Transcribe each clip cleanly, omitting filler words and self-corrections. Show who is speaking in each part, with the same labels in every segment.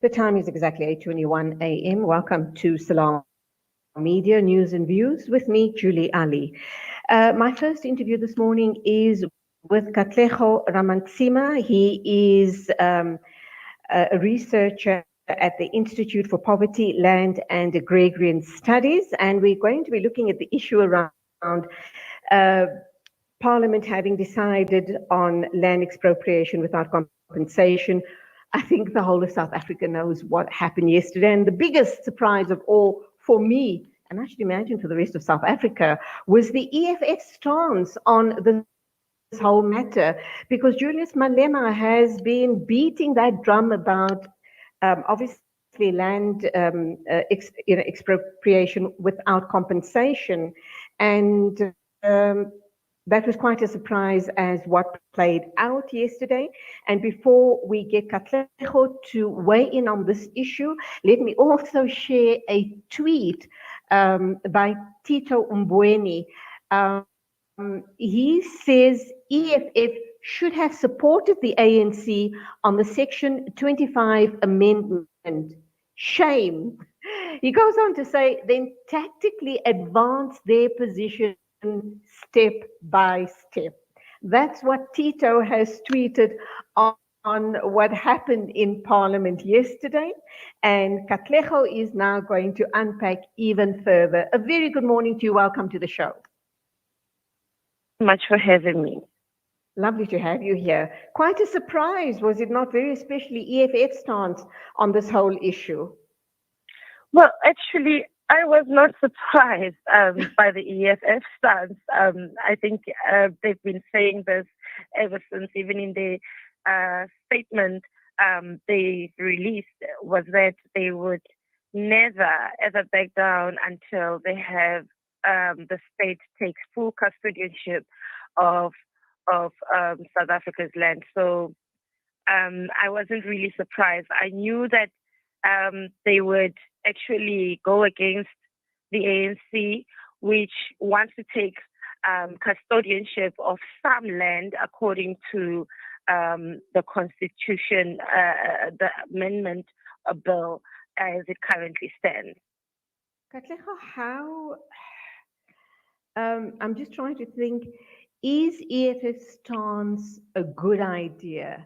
Speaker 1: The time is exactly 8:21 a.m. Welcome to Salam Media News and Views with me, Julie Ali. My first interview this morning is with Katlego Ramantsima. He is a researcher at the Institute for Poverty, Land and Agrarian Studies, and we're going to be looking at the issue around uh, Parliament having decided on land expropriation without compensation. I think the whole of South Africa knows what happened yesterday. And the biggest surprise of all for me, and I should imagine for the rest of South Africa, was the EFF stance on this whole matter. Because Julius Malema has been beating that drum about obviously land expropriation without compensation. And that was quite a surprise as what played out yesterday. And before we get Katlego to weigh in on this issue, let me also share a tweet by Tito Mbweni. He says EFF should have supported the ANC on the Section 25 amendment. Shame. He goes on to say, then tactically advance their position step by step. That's what Tito has tweeted on what happened in Parliament yesterday. And Katlego is now going to unpack even further. A very good morning to you. Welcome to the show.
Speaker 2: Much for having me.
Speaker 1: Lovely to have you here. Quite a surprise, was it not? Very especially EFF stance on this whole issue.
Speaker 2: Well, actually, I was not surprised by the EFF stance. I think they've been saying this ever since, even in the statement they released, was that they would never, ever back down until they have the state takes full custodianship of South Africa's land. So I wasn't really surprised. I knew that they would actually go against the ANC, which wants to take custodianship of some land according to the Constitution, the amendment bill as it currently stands.
Speaker 1: Katlego, how, I'm just trying to think, is EFF stance a good idea?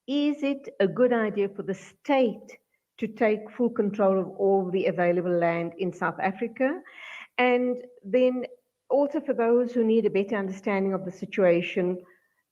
Speaker 1: Is it a good idea for the state to take full control of all the available land in South Africa? And then also for those who need a better understanding of the situation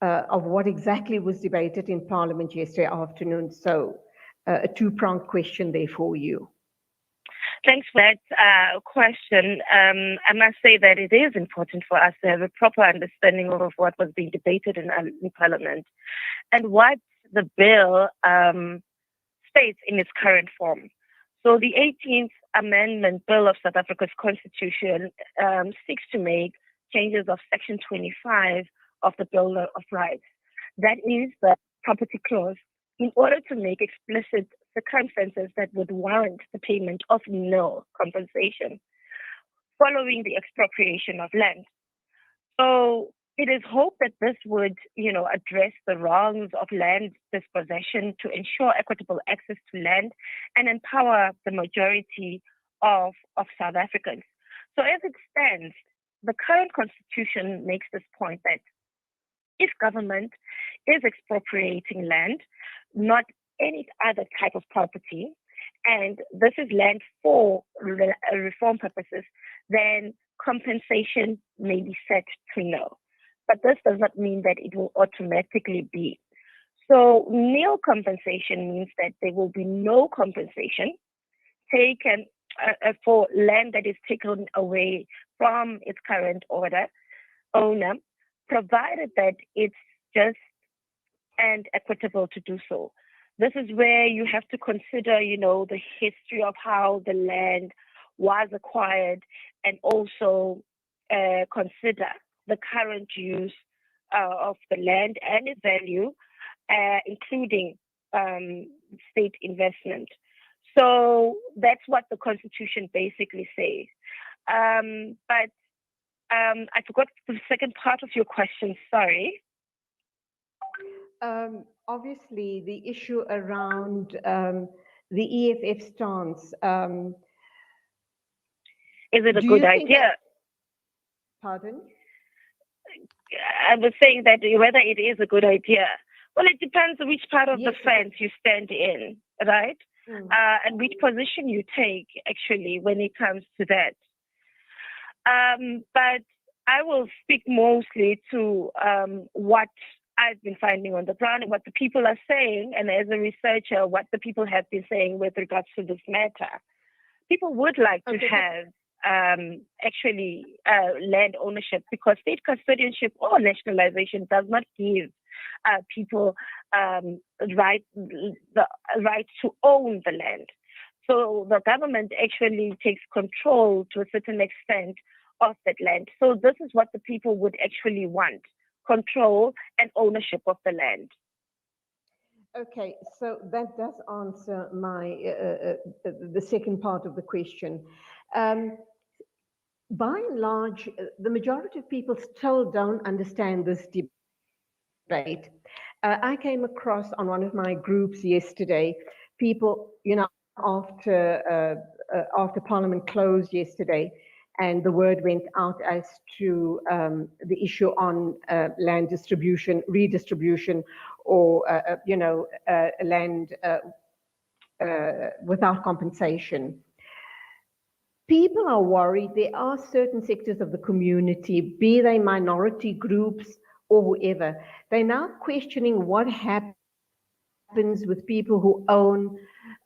Speaker 1: of what exactly was debated in Parliament yesterday afternoon. So a two-pronged question there for you.
Speaker 2: Thanks for that question. I must say that it is important for us to have a proper understanding of what was being debated in Parliament and what the bill states in its current form. So the 18th Amendment Bill of South Africa's Constitution seeks to make changes of Section 25 of the Bill of Rights. That is the property clause, in order to make explicit circumstances that would warrant the payment of no compensation following the expropriation of land. So it is hoped that this would, address the wrongs of land dispossession to ensure equitable access to land and empower the majority of South Africans. So as it stands, the current constitution makes this point that if government is expropriating land, not any other type of property, and this is land for reform purposes, then compensation may be set to no. But this does not mean that it will automatically be. So nil compensation means that there will be no compensation taken for land that is taken away from its current owner, provided that it's just and equitable to do so. This is where you have to consider, the history of how the land was acquired, and also consider the current use of the land and its value, including state investment. So that's what the Constitution basically says. But I forgot the second part of your question, sorry.
Speaker 1: Obviously, the issue around the EFF stance.
Speaker 2: Is it a good idea?
Speaker 1: Pardon?
Speaker 2: I was saying that whether it is a good idea. Well, it depends on which part of the fence you stand in, right? And which position you take, actually, when it comes to that. But I will speak mostly to what I've been finding on the ground and what the people are saying, and as a researcher, what the people have been saying with regards to this matter. People would like to have land ownership, because state custodianship or nationalization does not give people the right to own the land. So the government actually takes control to a certain extent of that land. So this is what the people would actually want: control and ownership of the land.
Speaker 1: Okay, so that does answer my the second part of the question. By and large, the majority of people still don't understand this debate. I came across on one of my groups yesterday, people, after Parliament closed yesterday, and the word went out as to the issue on land distribution, redistribution, or land without compensation. People are worried. There are certain sectors of the community, be they minority groups or whoever, they're now questioning what happens with people who own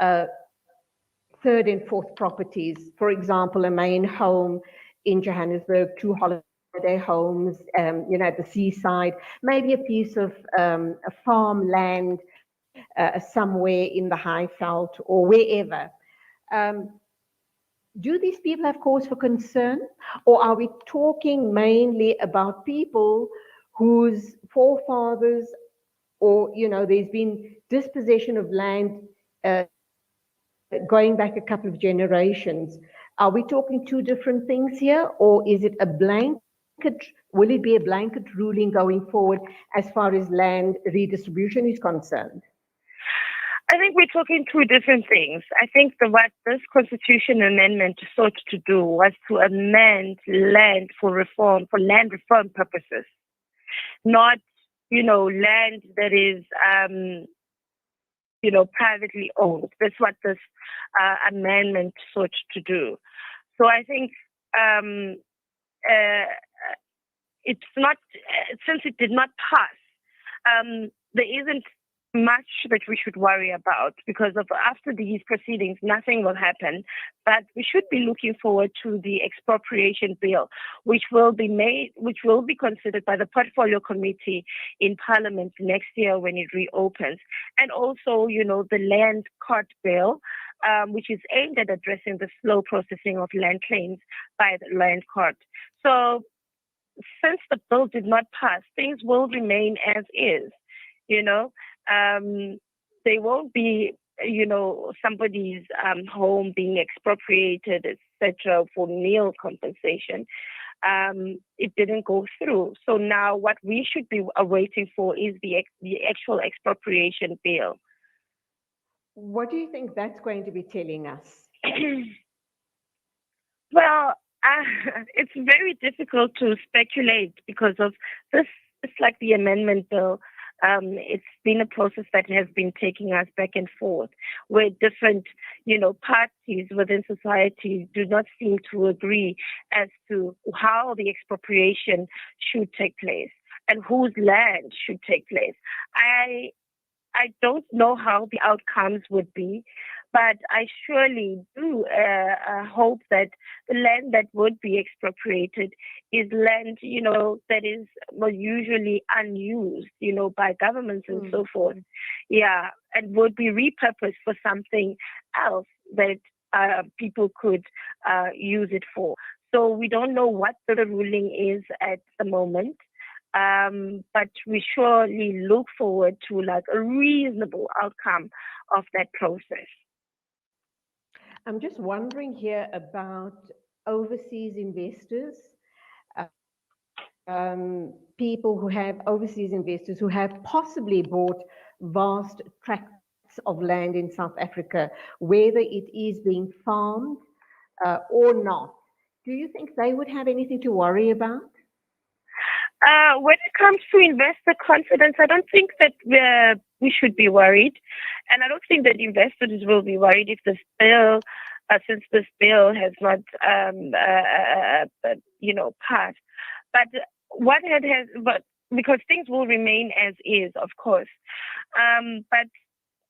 Speaker 1: third and fourth properties. For example, a main home in Johannesburg, 2 holiday homes, at the seaside, maybe a piece of a farmland somewhere in the Highveld or wherever. Do these people have cause for concern, or are we talking mainly about people whose forefathers, or there's been dispossession of land going back a couple of generations? Are we talking two different things here, or is it a blanket? Will it be a blanket ruling going forward as far as land redistribution is concerned?
Speaker 2: I think we're talking two different things. I think what this constitution amendment sought to do was to amend land for land reform purposes, not, land that is, privately owned. That's what this amendment sought to do. So I think it's not, since it did not pass, there isn't much that we should worry about, because after these proceedings, nothing will happen. But we should be looking forward to the expropriation bill, which will be considered by the Portfolio Committee in Parliament next year when it reopens. And also, the Land Court Bill, which is aimed at addressing the slow processing of land claims by the Land Court. So since the bill did not pass, things will remain as is, They won't be, somebody's home being expropriated, etc., for nil compensation. It didn't go through. So now what we should be awaiting for is the actual expropriation bill.
Speaker 1: What do you think that's going to be telling us?
Speaker 2: Well, it's very difficult to speculate because of this. It's like the amendment bill. It's been a process that has been taking us back and forth, where different, parties within society do not seem to agree as to how the expropriation should take place and whose land should take place. I don't know how the outcomes would be, but I surely do hope that the land that would be expropriated is land, that is usually unused, by governments and so forth. Yeah, and would be repurposed for something else that people could use it for. So we don't know what the ruling is at the moment. But we surely look forward to a reasonable outcome of that process.
Speaker 1: I'm just wondering here about overseas investors, people who have overseas investors who have possibly bought vast tracts of land in South Africa, whether it is being farmed or not, do you think they would have anything to worry about?
Speaker 2: When it comes to investor confidence, I don't think that we should be worried. And I don't think that investors will be worried if this bill, since this bill has not, passed. But but because things will remain as is, of course. But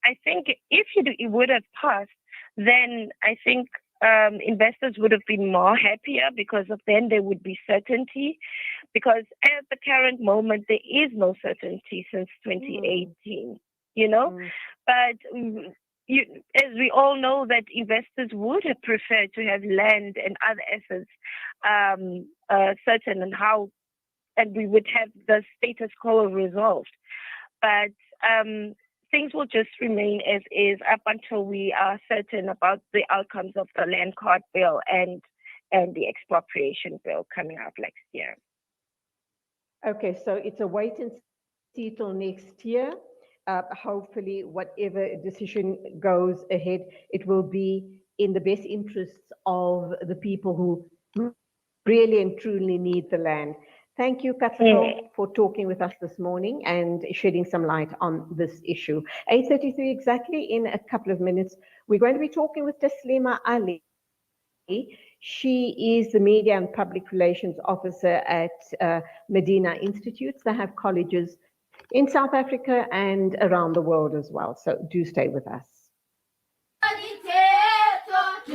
Speaker 2: I think if it would have passed, then I think investors would have been more happier because of then there would be certainty. Because at the current moment, there is no certainty since 2018, But as we all know, that investors would have preferred to have land and other assets certain and we would have the status quo resolved. But things will just remain as is up until we are certain about the outcomes of the land court bill and the expropriation bill coming out next year.
Speaker 1: Okay, so it's a wait and see till next year. Hopefully, whatever decision goes ahead, it will be in the best interests of the people who really and truly need the land. Thank you, Katlego, for talking with us this morning and shedding some light on this issue. 8:33 exactly, in a couple of minutes, we're going to be talking with Taslima Ali. She is the Media and Public Relations Officer at Medina Institutes. They have colleges in South Africa and around the world as well. So do stay with us.